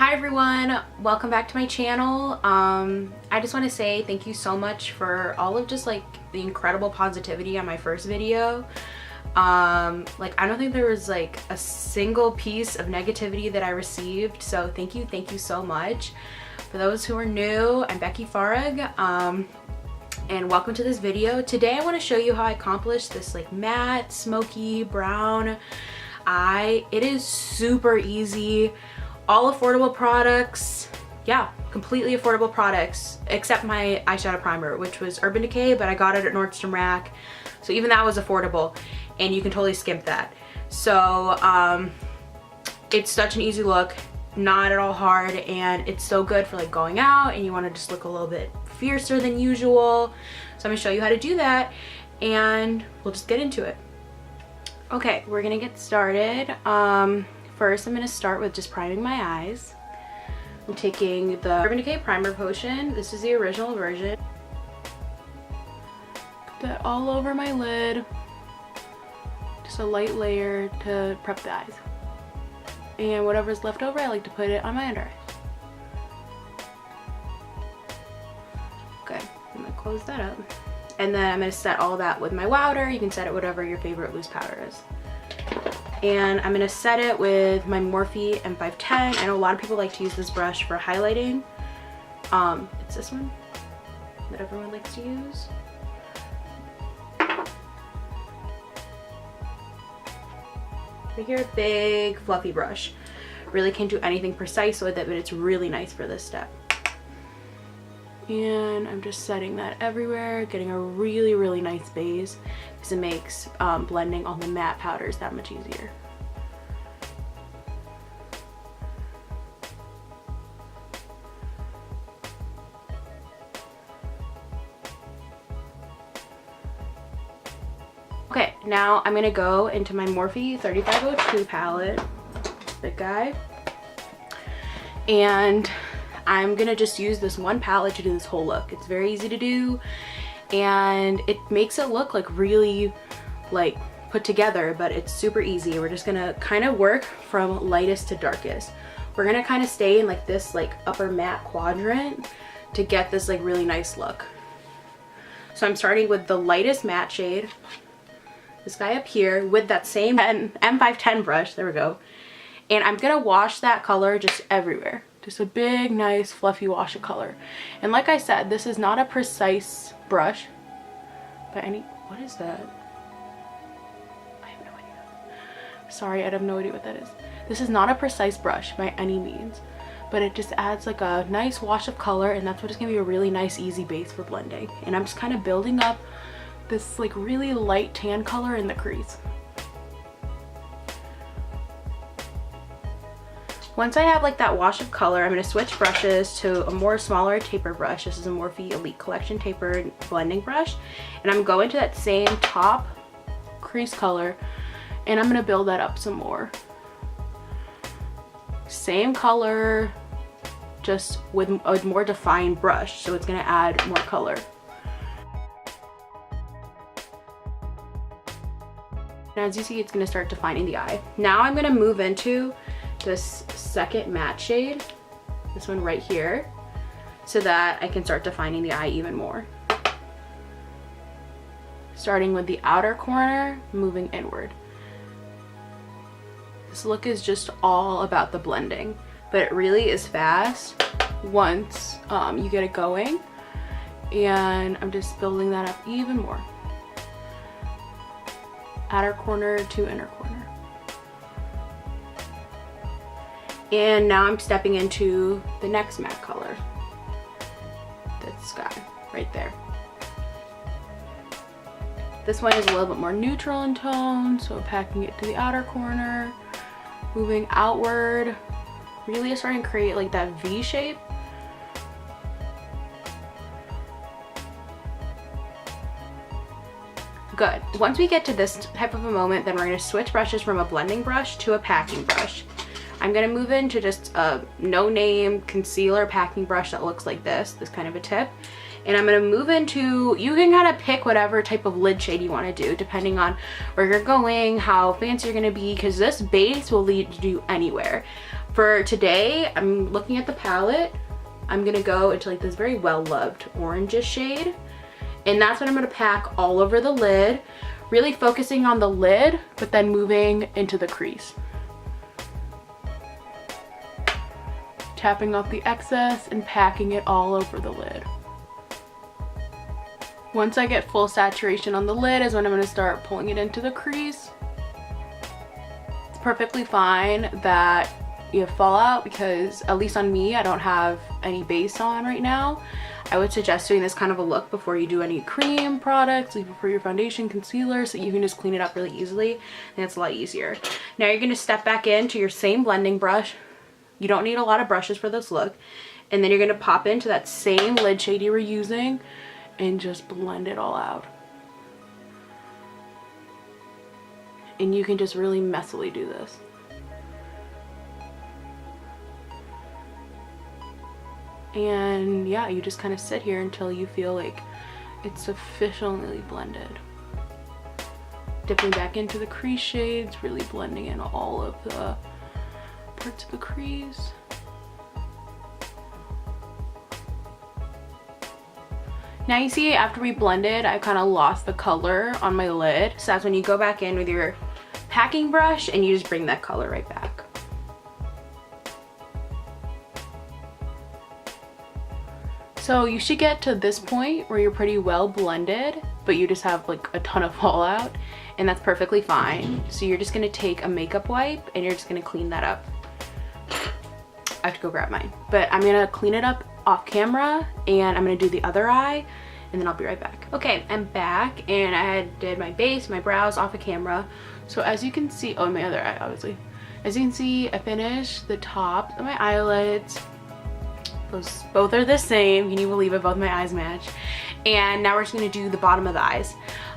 Hi everyone, welcome back to my channel. I just want to say thank you so much for all of just like the incredible positivity on my first video. Like I don't think there was like a single piece of negativity that I received, so thank you so much. For those who are new, I'm Becky Farag, and welcome to this video. Today I want to show you how I accomplished this like matte smoky brown eye. It is super easy. All affordable products, yeah, completely affordable products, except my eyeshadow primer, which was Urban Decay, but I got it at Nordstrom Rack, so even that was affordable, and you can totally skimp that. So it's such an easy look, not at all hard, and it's so good for like going out and you want to just look a little bit fiercer than usual. So I'm gonna show you how to do that, and we'll just get into it. Okay, we're gonna get started. First, I'm going to start with just priming my eyes. I'm taking the Urban Decay Primer Potion. This is the original version. Put that all over my lid. Just a light layer to prep the eyes. And whatever's left over, I like to put it on my under eye. Okay, I'm going to close that up. And then I'm going to set all that with my Wowder. You can set it whatever your favorite loose powder is. And I'm going to set it with my Morphe M510. I know a lot of people like to use this brush for highlighting. It's this one that everyone likes to use. Right here, big fluffy brush. Really can't do anything precise with it, but it's really nice for this step. And I'm just setting that everywhere, getting a really nice base because it makes blending all the matte powders that much easier. Okay, now I'm gonna go into my Morphe 35O2 palette, big guy, and I'm gonna just use this one palette to do this whole look. It's very easy to do, and it makes it look like really like put together, but it's super easy. We're just gonna kind of work from lightest to darkest. We're gonna kind of stay in like this like upper matte quadrant to get this like really nice look. So I'm starting with the lightest matte shade, this guy up here, with that same M510 brush, there we go. And I'm gonna wash that color just everywhere. Just a big, nice, fluffy wash of color. And like I said, this is not a precise brush by any... What is that? I have no idea. Sorry, I have no idea what that is. This is not a precise brush by any means, but it just adds like a nice wash of color, and that's what is going to be a really nice, easy base for blending. And I'm just kind of building up this like really light tan color in the crease. Once I have like that wash of color, I'm going to switch brushes to a more smaller taper brush. This is a Morphe Elite Collection taper blending brush. And I'm going to that same top crease color, and I'm going to build that up some more. Same color, just with a more defined brush, so it's going to add more color. And as you see, it's going to start defining the eye. Now I'm going to move into this second matte shade, this one right here, so that I can start defining the eye even more. Starting with the outer corner, moving inward. This look is just all about the blending, but it really is fast once you get it going, and I'm just building that up even more. Outer corner to inner corner. And now I'm stepping into the next matte color. This guy right there. This one is a little bit more neutral in tone, so packing it to the outer corner, moving outward, really starting to create like that V shape. Good. Once we get to this type of a moment, then we're going to switch brushes from a blending brush to a packing brush. I'm going to move into just a no-name concealer packing brush that looks like this kind of a tip. And I'm going to move into, you can kind of pick whatever type of lid shade you want to do depending on where you're going, how fancy you're going to be, because this base will lead you anywhere. For today, I'm looking at the palette. I'm gonna go into like this very well-loved orangish shade. And that's what I'm gonna pack all over the lid. Really focusing on the lid, but then moving into the crease. Tapping off the excess and packing it all over the lid. Once I get full saturation on the lid is when I'm gonna start pulling it into the crease. It's perfectly fine that you have fallout because, at least on me, I don't have any base on right now. I would suggest doing this kind of a look before you do any cream products, like before your foundation, concealer, so you can just clean it up really easily, and it's a lot easier. Now you're gonna step back into your same blending brush. You don't need a lot of brushes for this look. And then you're gonna pop into that same lid shade you were using and just blend it all out. And you can just really messily do this. And yeah, you just kind of sit here until you feel like it's sufficiently blended. Dipping back into the crease shades, really blending in all of the parts of the crease. Now you see, after we blended, I kind of lost the color on my lid. So that's when you go back in with your packing brush and you just bring that color right back. So you should get to this point where you're pretty well blended, but you just have like a ton of fallout, and that's perfectly fine. So you're just gonna take a makeup wipe and you're just gonna clean that up. I have to go grab mine, but I'm gonna clean it up off camera and I'm gonna do the other eye and then I'll be right back. Okay, I'm back and I did my base, my brows off of camera. So as you can see, oh, my other eye, obviously. As you can see, I finished the top of my eyelids. Those both are the same. Can you believe it? Both my eyes match. And now we're just gonna do the bottom of the eyes.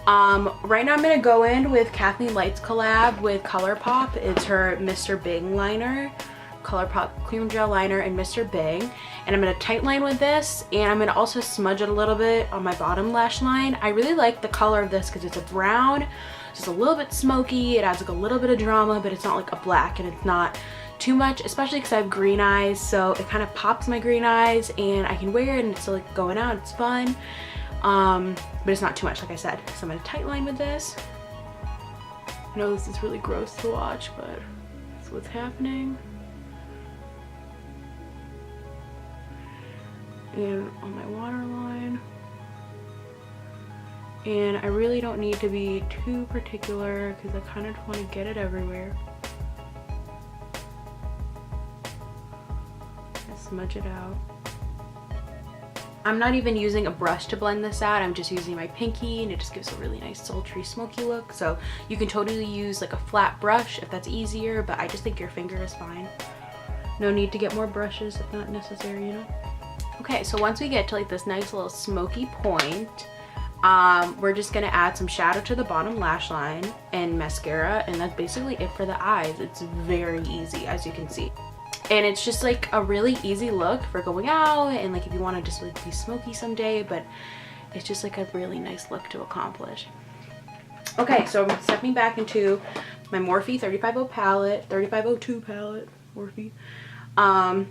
Right now I'm gonna go in with Kathleen Light's collab with Colourpop. It's her Mr. Bing liner, Colourpop cream gel liner in Mr. Bing. And I'm gonna tight line with this, and I'm gonna also smudge it a little bit on my bottom lash line. I really like the color of this because it's a brown, just a little bit smoky. It adds like a little bit of drama, but it's not like a black, and it's not too much, especially because I have green eyes, so it kind of pops my green eyes and I can wear it and it's still like going out, it's fun, but it's not too much, like I said. So I'm gonna tight line with this. I know this is really gross to watch, but that's what's happening. And on my waterline. And I really don't need to be too particular because I kind of want to get it everywhere. Smudge it out. I'm not even using a brush to blend this out. I'm just using my pinky, and it just gives a really nice sultry smoky look. So you can totally use like a flat brush if that's easier, but I just think your finger is fine. No need to get more brushes if not necessary, you know? Okay, so once we get to like this nice little smoky point, we're just gonna add some shadow to the bottom lash line and mascara, and that's basically it for the eyes. It's very easy, as you can see. And it's just like a really easy look for going out, and like if you want to just like be smoky someday, but it's just like a really nice look to accomplish. Okay, so I'm stepping back into my Morphe 35O2 palette, Morphe.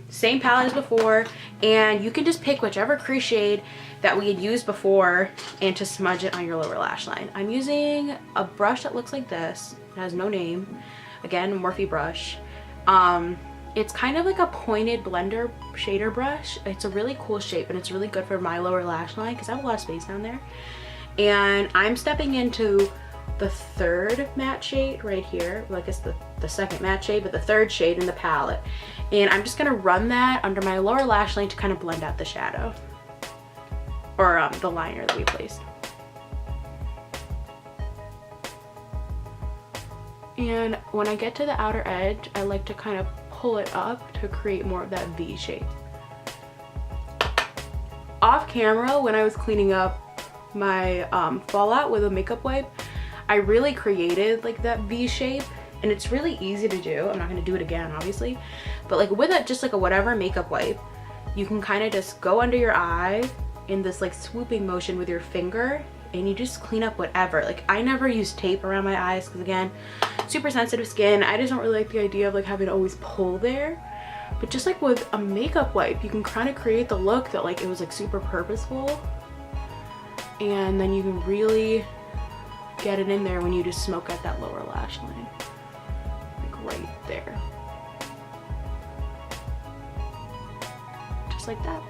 Same palette as before, and you can just pick whichever crease shade that we had used before and to smudge it on your lower lash line. I'm using a brush that looks like this. It has no name. Again, Morphe brush. It's kind of like a pointed blender shader brush. It's a really cool shape, and it's really good for my lower lash line because I have a lot of space down there. And I'm stepping into the third matte shade right here. Well, I guess the second matte shade, but the third shade in the palette. And I'm just gonna run that under my lower lash line to kind of blend out the shadow, or the liner that we placed. And when I get to the outer edge, I like to kind of pull it up to create more of that V shape. Off camera, when I was cleaning up my fallout with a makeup wipe, I really created like that V shape, and it's really easy to do. I'm not gonna do it again, obviously, but like with it, just like a whatever makeup wipe, you can kind of just go under your eye in this like swooping motion with your finger, and you just clean up whatever. Like I never use tape around my eyes because, again, super sensitive skin. I just don't really like the idea of like having to always pull there. But just like with a makeup wipe, you can kind of create the look that like it was like super purposeful. And then you can really get it in there when you just smoke at that lower lash line. Like right there. Just like that.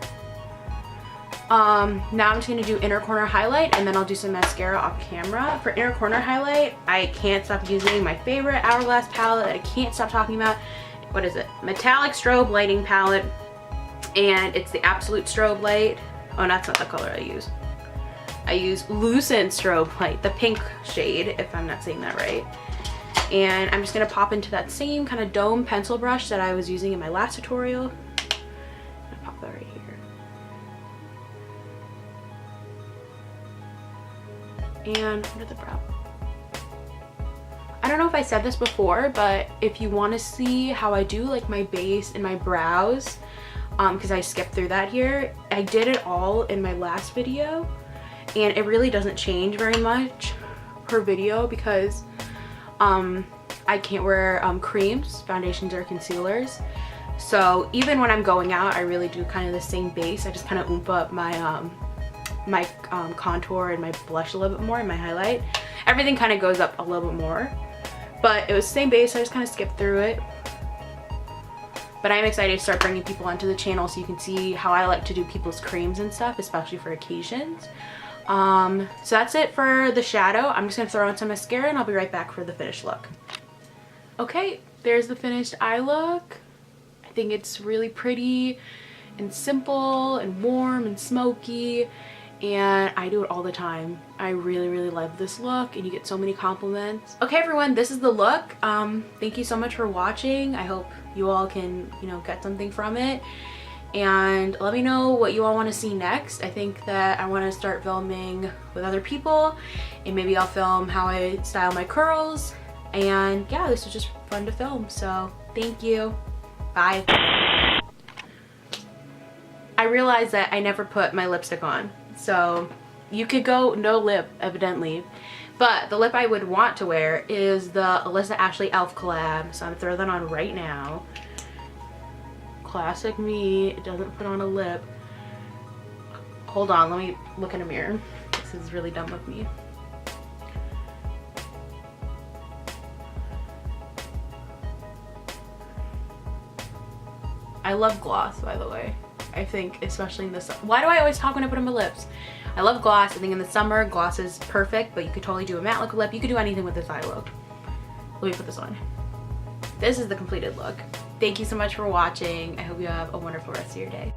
Now I'm just gonna do inner corner highlight, and then I'll do some mascara off camera. For inner corner highlight, I can't stop using my favorite Hourglass palette that I can't stop talking about. What is it? Metallic Strobe Lighting Palette, and it's the Absolute Strobe Light. Oh, that's not the color I use. I use Lucent Strobe Light, the pink shade, if I'm not saying that right. And I'm just gonna pop into that same kind of dome pencil brush that I was using in my last tutorial. I'm gonna pop that right here. And under the brow. I don't know if I said this before, but if you want to see how I do like my base and my brows, because I skipped through that here, I did it all in my last video, and it really doesn't change very much per video because I can't wear creams, foundations, or concealers. So even when I'm going out, I really do kind of the same base. I just kind of oomph up my contour and my blush a little bit more and my highlight. Everything kind of goes up a little bit more, but it was the same base, so I just kind of skipped through it. But I'm excited to start bringing people onto the channel so you can see how I like to do people's creams and stuff, especially for occasions. So that's it for the shadow. I'm just gonna throw on some mascara and I'll be right back for the finished look. Okay, there's the finished eye look. I think it's really pretty and simple and warm and smoky, and I do it all the time. I really love this look, and you get so many compliments. Okay everyone, this is the look. Thank you so much for watching. I hope you all can, you know, get something from it, and let me know what you all want to see next. I think that I want to start filming with other people, and maybe I'll film how I style my curls. And yeah, this was just fun to film, so thank you. Bye. I realized that I never put my lipstick on, so you could go no lip evidently, but the lip I would want to wear is the Alissa Ashley e.l.f. collab, so I'm gonna throw that on right now. Classic me, it doesn't put on a lip. Hold on, let me look in a mirror. This is really dumb of me. I love gloss, by the way. I think especially in this, why do I always talk when I put on my lips? I love gloss. I think in the summer gloss is perfect, but you could totally do a matte look lip. You could do anything with this eye look. Let me put this on. This is the completed look. Thank you so much for watching. I hope you have a wonderful rest of your day.